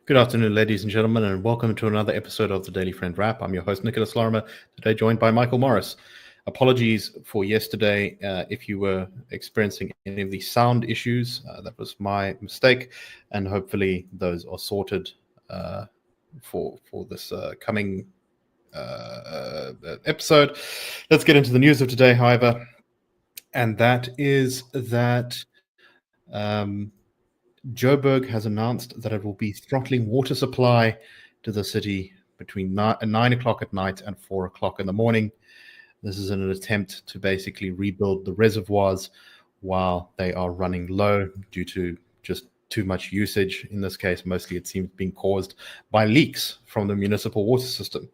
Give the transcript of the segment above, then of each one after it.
Good afternoon, ladies and gentlemen, and welcome to another episode of the Daily Friend Wrap. I'm your host, Nicholas Lorimer, today joined by Michael Morris. Apologies for yesterday if you were experiencing any of the sound issues. That was my mistake, and hopefully those are sorted for this coming episode. Let's get into the news of today, however, and that is that Joburg has announced that it will be throttling water supply to the city between 9 o'clock at night and 4 o'clock in the morning. This is in an attempt to basically rebuild the reservoirs while they are running low due to just too much usage. In this case, mostly it seems being caused by leaks from the municipal water system.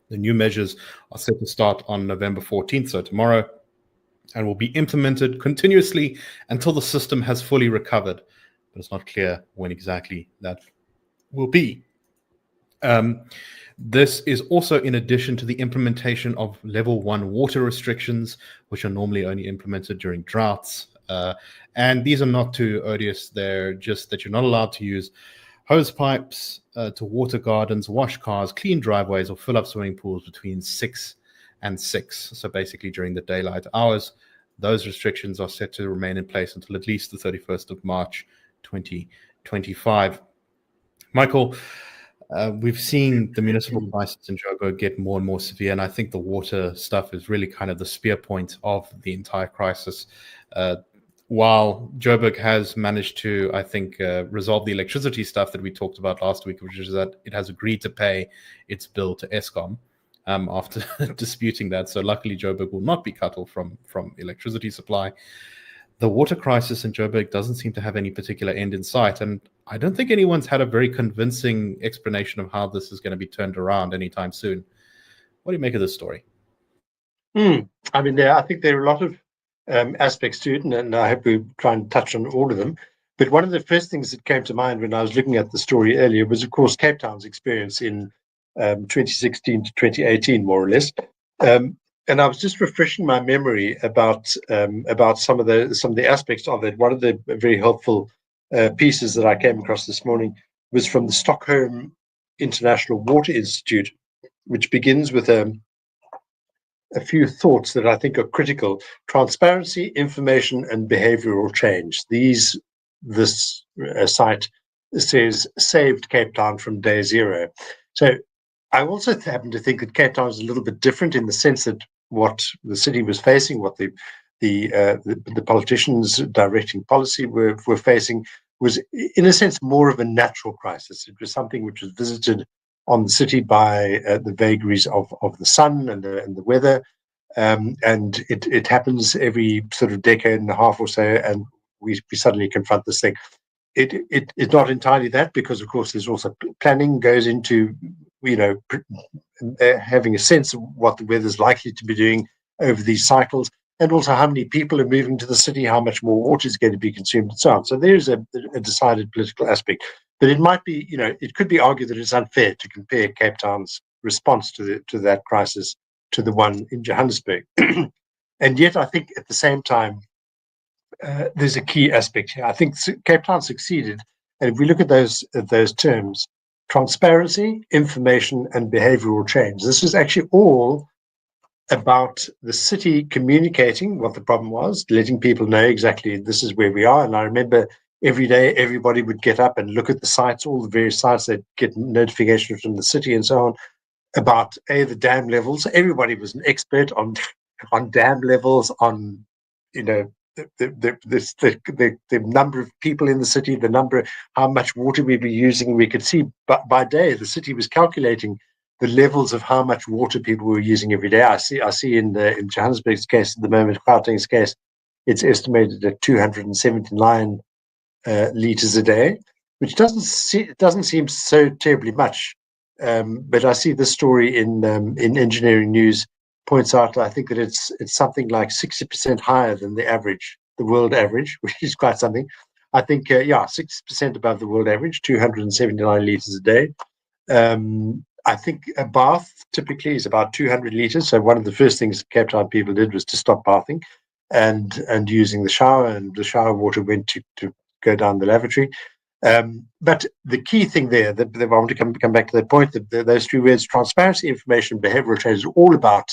The new measures are set to start on November 14th, so tomorrow, and will be implemented continuously until the system has fully recovered. But it's not clear when exactly that will be. This is also in addition to the implementation of level 1 water restrictions, which are normally only implemented during droughts. And these are not too odious. They're just that you're not allowed to use hose pipes to water gardens, wash cars, clean driveways, or fill up swimming pools between 6 and 6. So basically during the daylight hours. Those restrictions are set to remain in place until at least the 31st of March 2025. Michael, we've seen the municipal crisis in Joburg get more and more severe, and I think the water stuff is really kind of the spear point of the entire crisis. While Joburg has managed to, I think, resolve the electricity stuff that we talked about last week, which is that it has agreed to pay its bill to Eskom after disputing that. So luckily, Joburg will not be cut off from electricity supply. The water crisis in Joburg doesn't seem to have any particular end in sight, and I don't think anyone's had a very convincing explanation of how this is going to be turned around anytime soon. What do you make of this story? I mean, I think there are a lot of aspects to it, and I hope we try and touch on all of them. But one of the first things that came to mind when I was looking at the story earlier was, of course, Cape Town's experience in 2016 to 2018, more or less. And I was just refreshing my memory about some of the aspects of it. One of the very helpful pieces that I came across this morning was from the Stockholm International Water Institute, which begins with a few thoughts that I think are critical: transparency, information, and behavioral change. This site says saved Cape Town from day zero. So I also happen to think that Cape Town is a little bit different in the sense that what the city was facing, what the politicians directing policy were facing, was in a sense more of a natural crisis. It was something which was visited on the city by the vagaries of the sun and the weather, and it happens every sort of decade and a half or so, and we suddenly confront this thing. It's not entirely that, because of course there's also planning goes into having a sense of what the weather's likely to be doing over these cycles, and also how many people are moving to the city, how much more water is going to be consumed, and so on. So there's a decided political aspect. But it might be, it could be argued that it's unfair to compare Cape Town's response to that crisis to the one in Johannesburg. And yet I think at the same time, there's a key aspect here. I think Cape Town succeeded, and if we look at those terms, transparency, information, and behavioral change, this was actually all about the city communicating what the problem was, letting people know exactly this is where we are. And I remember every day everybody would get up and look at the sites, all the various sites. They'd get notifications from the city and so on about the dam levels. Everybody was an expert on dam levels, on the number of people in the city, how much water we'd be using. We could see by day the city was calculating the levels of how much water people were using every day. I see in Johannesburg's case at the moment, Gauteng's case, it's estimated at 279 liters a day, which doesn't seem so terribly much. But I see this story in Engineering News points out, I think, that it's something like 60% higher than the world average, which is quite something. I think 60% above the world average, 279 liters a day. I think a bath typically is about 200 liters. So one of the first things Cape Town people did was to stop bathing and using the shower, and the shower water went to go down the lavatory. But the key thing there, that I want to come back to that point, that those three words, transparency, information, behavioral change, is all about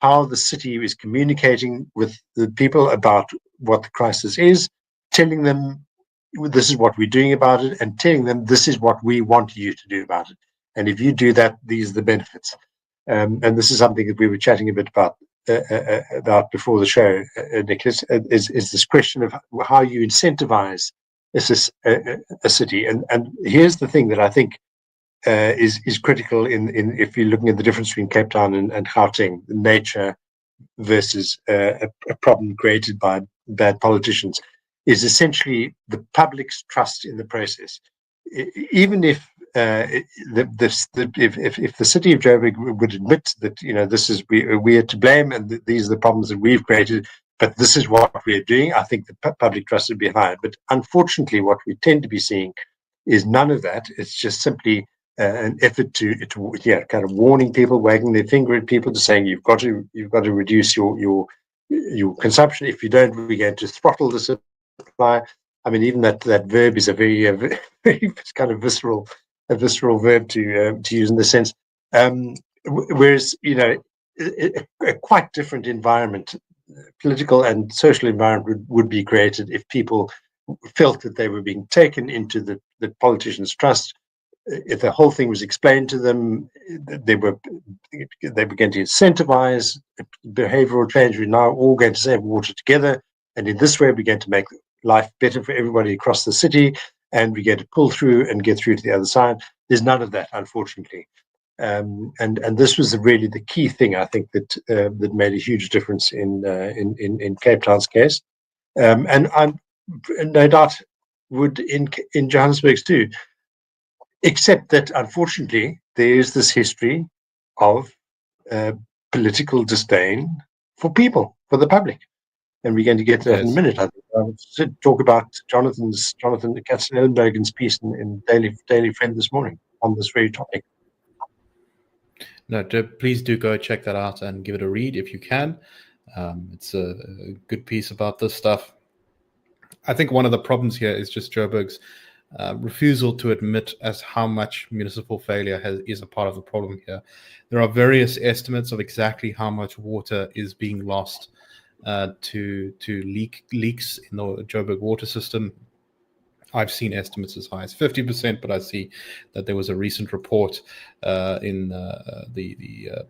how the city is communicating with the people about what the crisis is, telling them this is what we're doing about it, and telling them this is what we want you to do about it. And if you do that, these are the benefits. And this is something that we were chatting a bit about before the show, Nicholas, is this question of how you incentivize a city. And here's the thing that I think is critical in if you're looking at the difference between Cape Town and Gauteng, nature versus a problem created by bad politicians, is essentially the public's trust in the process. Even if if the city of Joburg would admit that this is we are to blame and these are the problems that we've created, but this is what we're doing, I think the public trust would be higher. But unfortunately, what we tend to be seeing is none of that. It's just simply an effort to kind of warning people, wagging their finger at people, to saying you've got to reduce your consumption. If you don't, we're going to throttle the supply. I mean, even that verb is a very kind of visceral verb to use in the sense. Whereas a quite different environment, political and social environment would be created if people felt that they were being taken into the politicians' trust. If the whole thing was explained to them, they began to incentivize behavioral change. We're now all going to save water together, and in this way, we're going to make life better for everybody across the city, and we get to pull through and get through to the other side. There's none of that, unfortunately. And this was really the key thing, I think, that made a huge difference in Cape Town's case, and I'm no doubt would in Johannesburg's too, except that unfortunately there is this history of political disdain for people, for the public, and we're going to get to that in a minute. I think I would talk about Jonathan Katzenellenbergen's piece in Daily Friend this morning on this very topic. No, please do go check that out and give it a read if you can. It's a good piece about this stuff. I think one of the problems here is just Joburg's refusal to admit as how much municipal failure is a part of the problem here. There are various estimates of exactly how much water is being lost to leaks in the Joburg water system. I've seen estimates as high as 50%, but I see that there was a recent report in the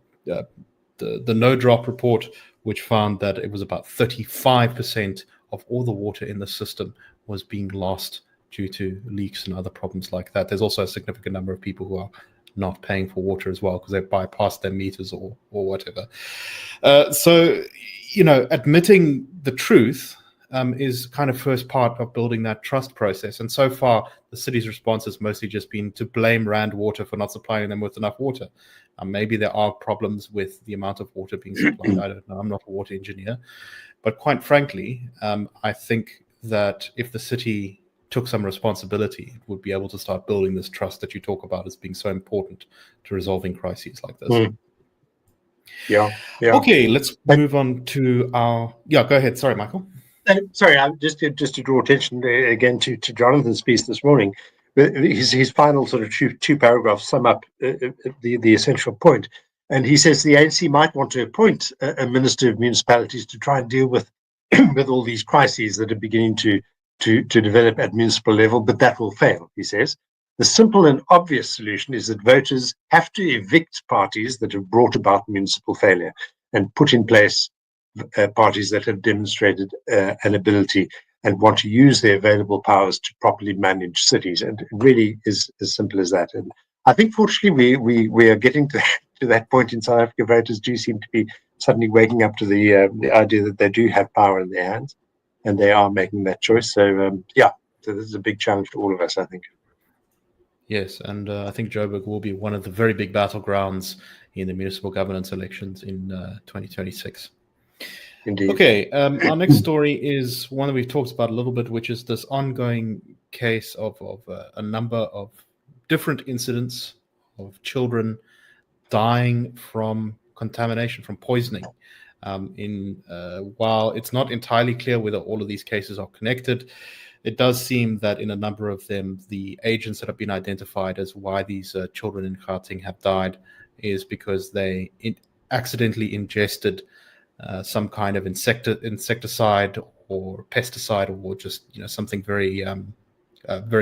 No Drop report, which found that it was about 35% of all the water in the system was being lost due to leaks and other problems like that. There's also a significant number of people who are not paying for water as well because they bypassed their meters or whatever. So, admitting the truth is kind of first part of building that trust process. And so far, the city's response has mostly just been to blame Rand Water for not supplying them with enough water. Maybe there are problems with the amount of water being supplied. I don't know. I'm not a water engineer. But quite frankly, I think that if the city took some responsibility, it would be able to start building this trust that you talk about as being so important to resolving crises like this. Yeah. Okay, let's move on to our... Yeah, go ahead. Sorry, Michael. Sorry, just to draw attention again to Jonathan's piece this morning. His final sort of two paragraphs sum up the essential point. And he says the ANC might want to appoint a minister of municipalities to try and deal with with all these crises that are beginning to develop at municipal level, but that will fail, he says. The simple and obvious solution is that voters have to evict parties that have brought about municipal failure and put in place parties that have demonstrated an ability and want to use their available powers to properly manage cities. And it really is as simple as that. And I think, fortunately, we are getting to that point in South Africa. Voters do seem to be suddenly waking up to the idea that they do have power in their hands, and they are making that choice. So, so this is a big challenge to all of us, I think. Yes, and I think Joburg will be one of the very big battlegrounds in the municipal governance elections in 2026. Indeed. Okay, our next story is one that we've talked about a little bit, which is this ongoing case of a number of different incidents of children dying from contamination, from poisoning. While it's not entirely clear whether all of these cases are connected, it does seem that in a number of them, the agents that have been identified as why these children in Gauteng have died is because they accidentally ingested some kind of insecticide or pesticide, or just something very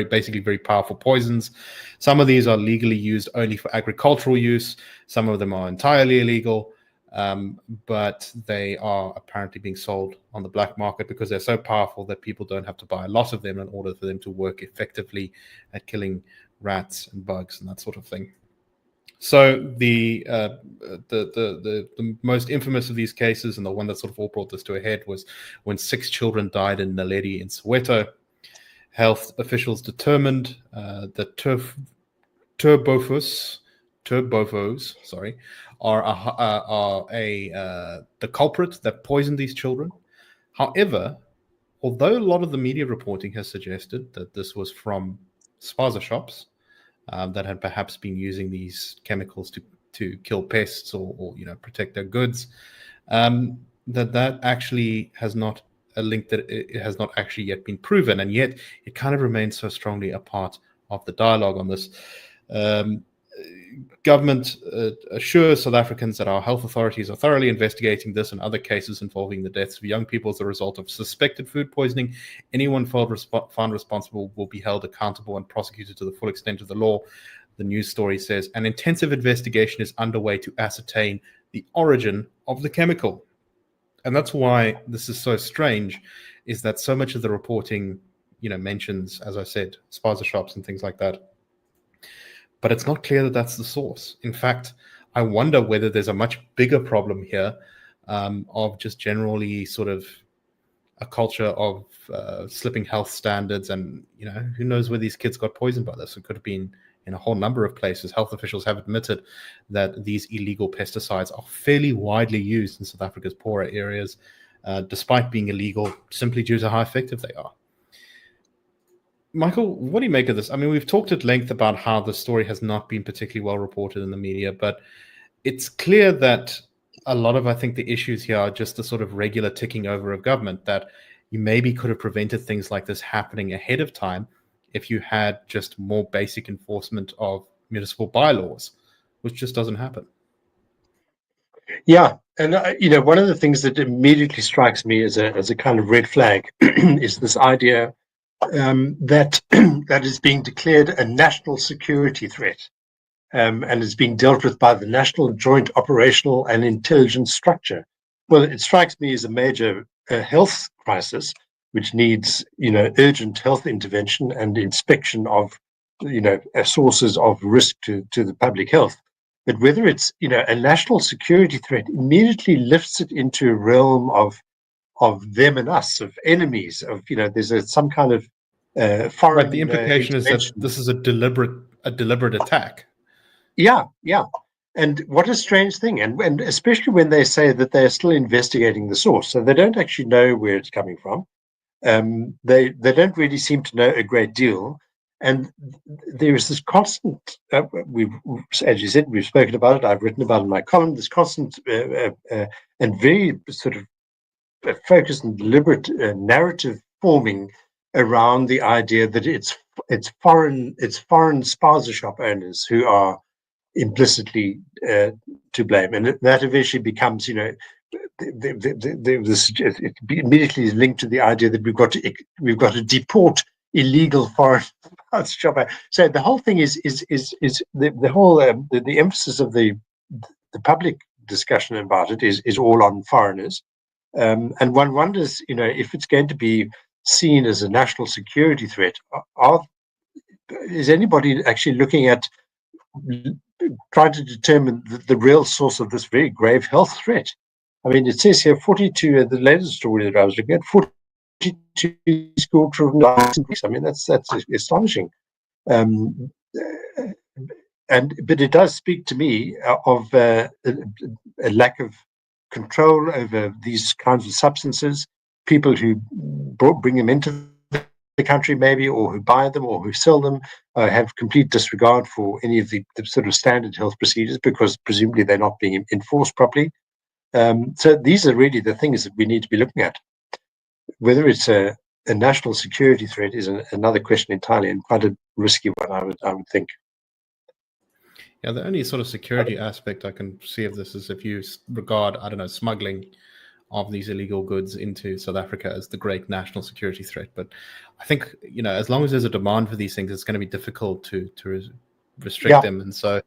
basically very powerful poisons. Some of these are legally used only for agricultural use. Some of them are entirely illegal, but they are apparently being sold on the black market because they're so powerful that people don't have to buy a lot of them in order for them to work effectively at killing rats and bugs and that sort of thing. So the most infamous of these cases, and the one that sort of all brought this to a head, was when 6 children died in Naledi in Soweto. Health officials determined that turbofos, are the culprit that poisoned these children. However, although a lot of the media reporting has suggested that this was from spaza shops that had perhaps been using these chemicals to kill pests or protect their goods, that actually has not a link, that it has not actually yet been proven, and yet it kind of remains so strongly a part of the dialogue on this. Government assures South Africans that our health authorities are thoroughly investigating this and other cases involving the deaths of young people as a result of suspected food poisoning. Anyone found responsible will be held accountable and prosecuted to the full extent of the law. The news story says an intensive investigation is underway to ascertain the origin of the chemical. And that's why this is so strange, is that so much of the reporting, mentions, as I said, spaza shops and things like that. But it's not clear that that's the source. In fact, I wonder whether there's a much bigger problem here of just generally sort of a culture of slipping health standards. And, who knows where these kids got poisoned by this. It could have been in a whole number of places. Health officials have admitted that these illegal pesticides are fairly widely used in South Africa's poorer areas, despite being illegal, simply due to how effective they are. Michael, what do you make of this? I mean, we've talked at length about how the story has not been particularly well reported in the media, but it's clear that a lot of, I think, the issues here are just the sort of regular ticking over of government, that you maybe could have prevented things like this happening ahead of time if you had just more basic enforcement of municipal bylaws, which just doesn't happen. Yeah, and one of the things that immediately strikes me as a kind of red flag is this idea that that is being declared a national security threat, and is being dealt with by the National Joint Operational and Intelligence Structure. Well, it strikes me as a major health crisis, which needs, urgent health intervention and inspection of, sources of risk to the public health. But whether it's, a national security threat immediately lifts it into a realm of them and us, of enemies, of, there's some kind of foreign. Right, the implication is that this is a deliberate attack. Yeah. And what a strange thing. And especially when they say that they're still investigating the source. So they don't actually know where it's coming from. They don't really seem to know a great deal. And there is this constant, as you said, we've spoken about it, I've written about it in my column, this constant and very sort of focused and deliberate narrative forming around the idea that it's foreign spaza shop owners who are implicitly to blame, and that eventually becomes, it immediately is linked to the idea that we've got to deport illegal foreign spaza shop owners. So the whole thing is the whole the emphasis of the public discussion about it is all on foreigners, and one wonders, if it's going to be seen as a national security threat, is anybody actually looking at trying to determine the real source of this very grave health threat? I mean, it says here 42, the latest story that I was looking at, 42 school children died in weeks. I mean, that's astonishing. But it does speak to me of a lack of control over these kinds of substances, people who bring them into the country maybe, or who buy them or who sell them, have complete disregard for any of the sort of standard health procedures, because presumably they're not being enforced properly. So these are really the things that we need to be looking at. Whether it's a a national security threat is another question entirely, and quite a risky one, I would think. Yeah, the only sort of security aspect I can see of this is if you regard, I don't know, smuggling of these illegal goods into South Africa as the great national security threat. But I think, as long as there's a demand for these things, it's going to be difficult to restrict them. And so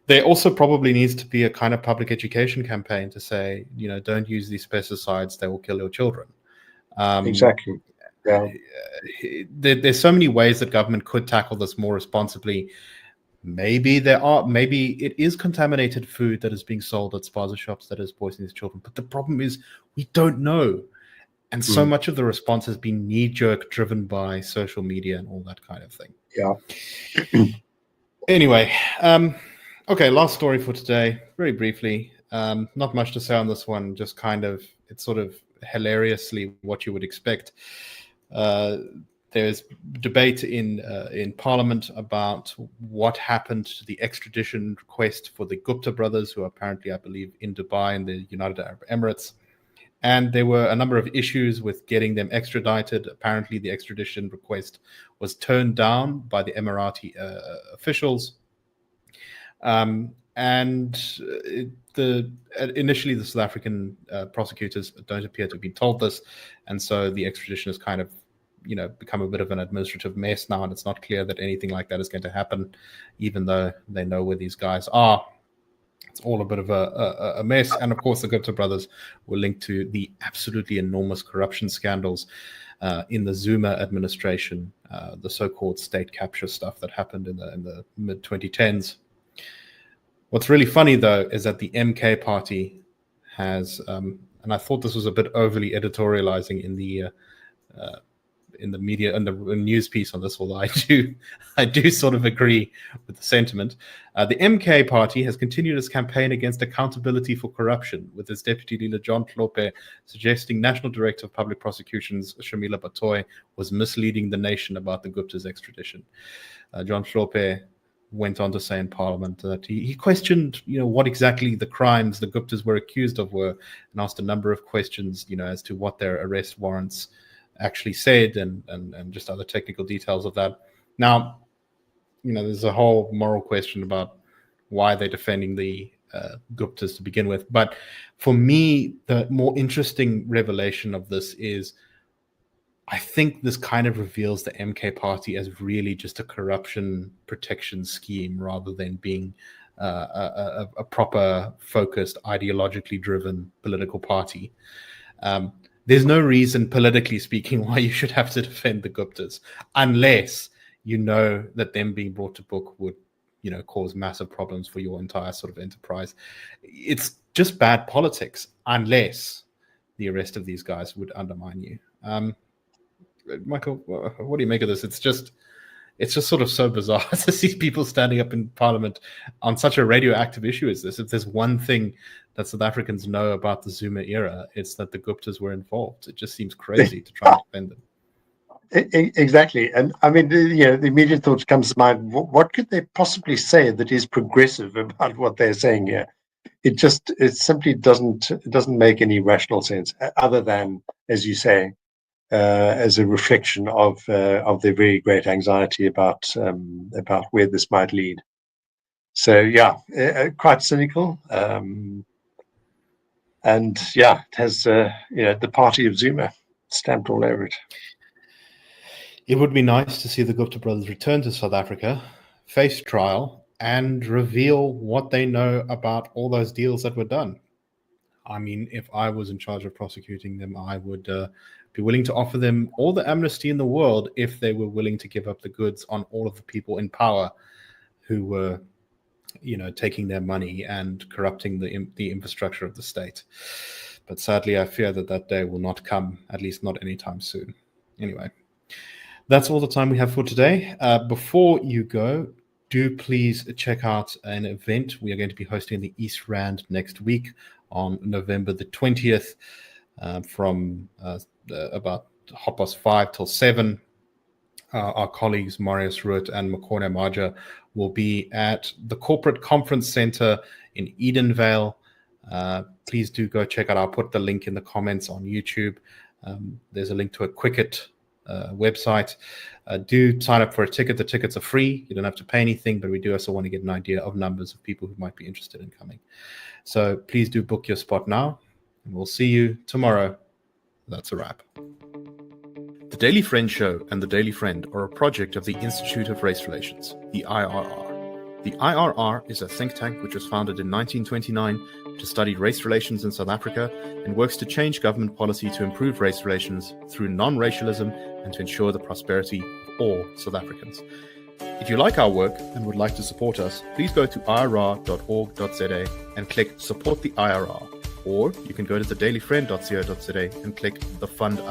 there also probably needs to be a kind of public education campaign to say, don't use these pesticides, they will kill your children. Exactly. Yeah. There's so many ways that government could tackle this more responsibly. Maybe it is contaminated food that is being sold at spaza shops that is poisoning these children. But the problem is we don't know. And so much of the response has been knee-jerk, driven by social media and all that kind of thing. Yeah. Anyway, okay, last story for today, very briefly. Not much to say on this one, just it's sort of hilariously what you would expect. There's debate in Parliament about what happened to the extradition request for the Gupta brothers, who are apparently, I believe, in Dubai in the United Arab Emirates. And there were a number of issues with getting them extradited. Apparently, the extradition request was turned down by the Emirati officials. Initially, the South African prosecutors don't appear to have been told this. And so the extradition is kind of become a bit of an administrative mess now, and it's not clear that anything like that is going to happen, even though they know where these guys are. It's all a bit of a mess. And of course, the Gupta brothers were linked to the absolutely enormous corruption scandals in the Zuma administration, the so-called state capture stuff that happened in the mid-2010s. What's really funny, though, is that the MK party has, and I thought this was a bit overly editorializing in the media and the news piece on this, although I do sort of agree with the sentiment. The MK party has continued its campaign against accountability for corruption, with its deputy leader John Hlophe suggesting National Director of Public Prosecutions Shamila Batoy was misleading the nation about the Gupta's extradition. John Hlophe went on to say in Parliament that he questioned, what exactly the crimes the Guptas were accused of were, and asked a number of questions, as to what their arrest warrants actually said and just other technical details of that. Now, there's a whole moral question about why they're defending the Guptas to begin with. But for me, the more interesting revelation of this is I think this kind of reveals the MK party as really just a corruption protection scheme rather than being a proper, focused, ideologically driven political party. There's no reason, politically speaking, why you should have to defend the Guptas, unless you know that them being brought to book would, cause massive problems for your entire sort of enterprise. It's just bad politics, unless the arrest of these guys would undermine you. Michael, what do you make of this? It's just sort of so bizarre to see people standing up in Parliament on such a radioactive issue as this. If there's one thing that South Africans know about the Zuma era, it's that the Guptas were involved. It just seems crazy to try and defend them. Exactly. And I mean, the immediate thought comes to mind, what could they possibly say that is progressive about what they're saying here? It simply doesn't make any rational sense, other than, as you say, as a reflection of their very great anxiety about where this might lead. So yeah, quite cynical, and yeah, it has the party of Zuma stamped all over it. It would be nice to see the Gupta brothers return to South Africa, face trial, and reveal what they know about all those deals that were done. I mean, if I was in charge of prosecuting them, I would be willing to offer them all the amnesty in the world if they were willing to give up the goods on all of the people in power who were, taking their money and corrupting the infrastructure of the state. But sadly, I fear that day will not come, at least not anytime soon. Anyway, that's all the time we have for today. Before you go, do please check out an event we are going to be hosting in the East Rand next week on November the 20th from about 5:30 till 7. Our colleagues Marius Rutt and Makone Maja will be at the Corporate Conference Center in Edenvale. Please do go check out. I'll put the link in the comments on YouTube. There's a link to a Quicket website. Do sign up for a ticket. The tickets are free. You don't have to pay anything, but we do also want to get an idea of numbers of people who might be interested in coming. So please do book your spot now, and we'll see you tomorrow. That's a wrap. The Daily Friend Show and The Daily Friend are a project of the Institute of Race Relations, the IRR. The IRR is a think tank which was founded in 1929 to study race relations in South Africa and works to change government policy to improve race relations through non-racialism and to ensure the prosperity of all South Africans. If you like our work and would like to support us, please go to irr.org.za and click Support the IRR. Or you can go to thedailyfriend.co.za and click the Fund